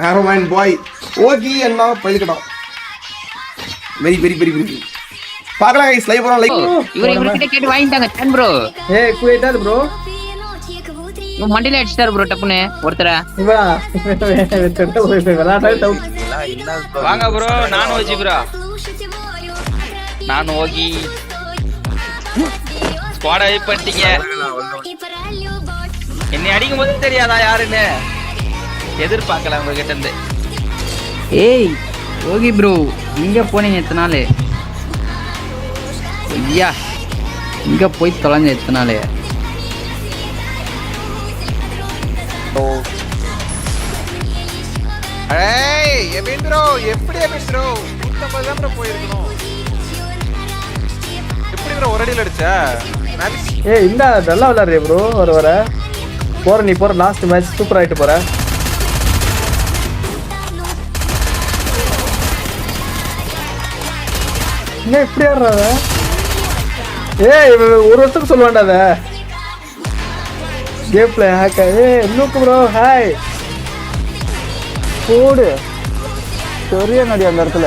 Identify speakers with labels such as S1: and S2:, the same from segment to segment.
S1: ஆரோமேன் பாய் ஓகி என்ன பயிலுக்கட்டும். Very very very very பார்க்கலாம் guys live போறோம் லைவ்.
S2: இவர்கிட்ட கேட்டு வாங்கிட்டாங்க சான் ப்ரோ.
S3: ஏய் குயிட்டாது ப்ரோ.
S2: இவன் மண்டில அடிச்சாரு ப்ரோ டப்புனு ஒருத்தர.
S3: இவா வெட்டட்ட போய் விளையாடவே டவுட்.
S4: வாங்க ப்ரோ நான் ஓஜி ப்ரோ. நான் ஓகி. ஸ்குவாட் வைப் பண்ணிட்டீங்க. என்னை அடிக்கும் போது தெரியாதா யாருன்னு எதிர்பார்க்கல உங்ககிட்ட இருந்து.
S2: ஏய் ஓகி ப்ரோ இங்க போனீங்க எத்தனை நாள்? ஐயா இங்க போய் தொலைஞ்ச எத்தனை நாள்?
S5: ஏய் எபின் ப்ரோ எப்படி எபின் ப்ரோ 150 தான் ப்ரோ போயிருக்கணும். எப்படி ப்ரோ ஒரு அடியில் அடிச்ச?
S3: ஏய் இந்த நல்லா விளையாடுறிய ப்ரோ. வர போற நீ போற லாஸ்ட் மேட்ச் சூப்பர் ஆயிட்டு போற. என்ன இப்படி ஆடுறாத? ஏய் ஒரு வருஷத்துக்கு சொல்ல வேண்டாத கேம் பிளே ஹேக்க. ஏய் லூக் ப்ரோ ஹாய் போடு. பெரிய நடி அந்த இடத்துல.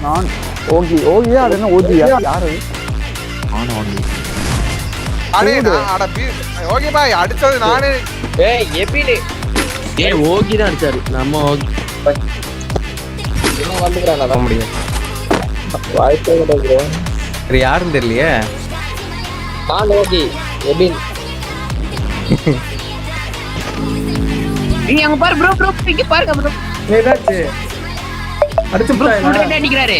S3: நான் ஓகி ஓகியா அது என்ன ஓஜியா யாரு?
S5: அடே அட பீ ஓகே பாய் அடிச்சது நானே.
S4: ஏய் எபிலே
S6: ஏய் ஓகி தான் அடிச்சாரு. நம்ம ஓகி
S4: இன்னும் வந்துக்கறானே தான் முடியும்.
S3: வாய்ப்பே இல்லை ப்ரோ.
S4: இது யாருன்னு தெரியலையே. நான் ஓகி எபின்.
S2: நீ அங்க பாரு ப்ரோ ப்ரோ இங்க பாருங்க ப்ரோ.
S3: ஏதாச்சு அடிச்சு
S2: ப்ரோ
S3: போடா.
S2: அடிக்கிறாரு.